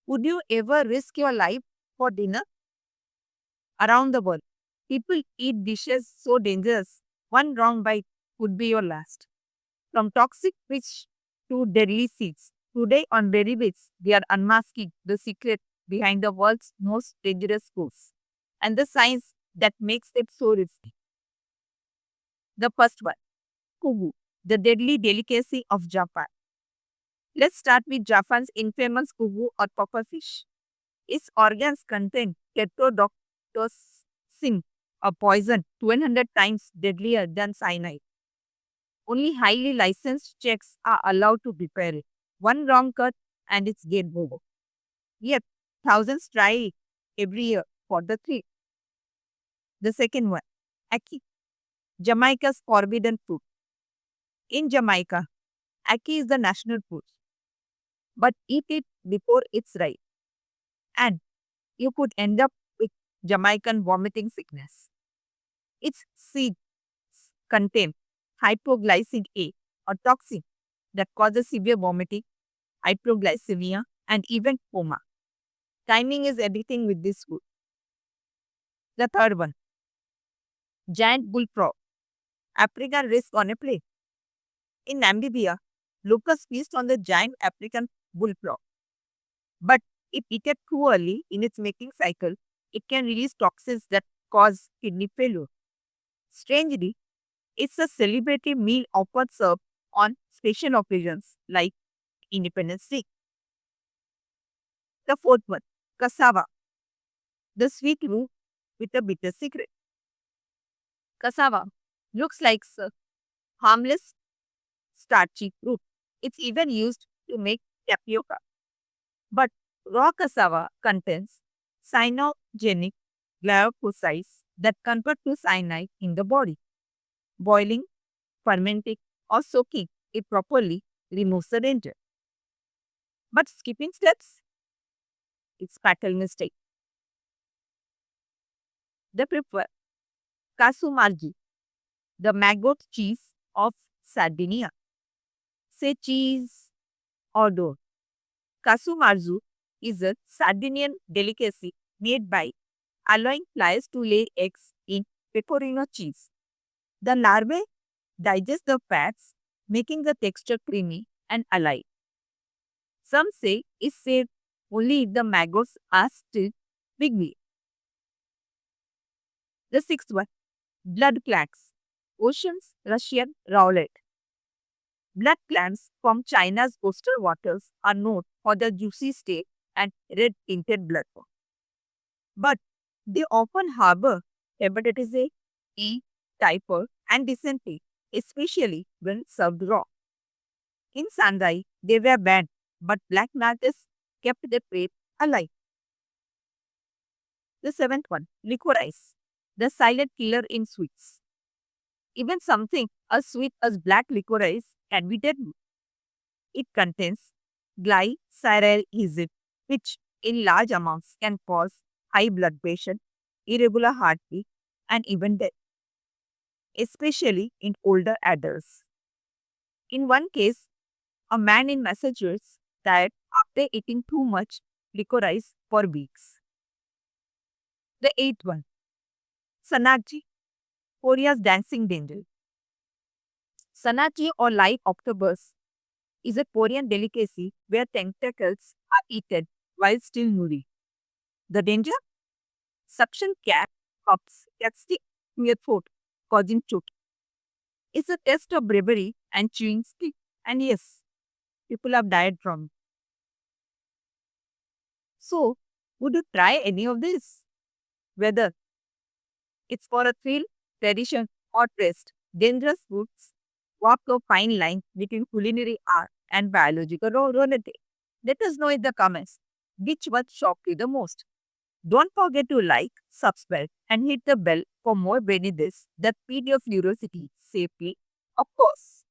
Would you ever risk your life for dinner? Around the world, people eat dishes so dangerous, one wrong bite could be your last. From toxic fish to deadly seeds, today on Berry Bits, we are unmasking the secret behind the world's most dangerous foods and the science that makes them so risky. The first one, fugu, the deadly delicacy of Japan. Let's start with Japan's infamous fugu or pufferfish. Its organs contain tetrodotoxin, a poison 1,200 times deadlier than cyanide. Only highly licensed chefs are allowed to prepare it. One wrong cut and it's game over. Yet, thousands try it every year for the thrill. The second one, ackee, Jamaica's forbidden fruit. In Jamaica, ackee is the national food, but eat it before it's ripe, and you could end up with Jamaican vomiting sickness. Its seeds contain hypoglycin A, a toxin that causes severe vomiting, hypoglycemia, and even coma. Timing is everything with this food. The third one, giant bullfrog, African risk on a plate. In Namibia, locusts feast on the giant African bullfrog. But if eaten too early in its mating cycle, it can release toxins that cause kidney failure. Strangely, it's a celebratory meal often served on special occasions like Independence Day. The fourth one, cassava, the sweet root with a bitter secret. Cassava looks like a harmless starchy fruit. It's even used to make tapioca. But raw cassava contains cyanogenic glycosides that convert to cyanide in the body. Boiling, fermenting, or soaking it properly removes the danger. But skipping steps, it's fatal mistake. They prefer Casumargi, the maggot cheese of Sardinia. Say cheese or dough. Casumarzu is a Sardinian delicacy made by allowing flies to lay eggs in pecorino cheese. The larvae digest the fats, making the texture creamy and alive. Some say it's safe only if the maggots are still wiggly. The sixth one, blood clams, ocean's Russian rowlet. Blood clams from China's coastal waters are known for their juicy steak and red tinted blood. But they often harbor hepatitis A, E, typhoid, and dysentery, especially when served raw. In Shanghai, they were banned, but black markets kept the trade alive. The seventh one, licorice, the silent killer in sweets. Even something as sweet as black licorice can be deadly. It contains glycyrrhizid, which in large amounts can cause high blood pressure, irregular heartbeat, and even death, especially in older adults. In one case, a man in Massachusetts died after eating too much licorice for weeks. The eighth one, Sanachi, Korea's dancing danger. Sanachi or live octopus is a Korean delicacy where tentacles are eaten while still moving. The danger? Suction cap cups that stick to your throat, causing choking. It's a test of bravery and chewing stick. And yes, people have died from it. So, would you try any of this? Whether it's for a thrill, tradition, or taste, dangerous foods walk a fine line between culinary art and biological royalty. Let us know in the comments which one shocked you the most. Don't forget to like, subscribe, and hit the bell for more benefits that feed your curiosity safely, of course.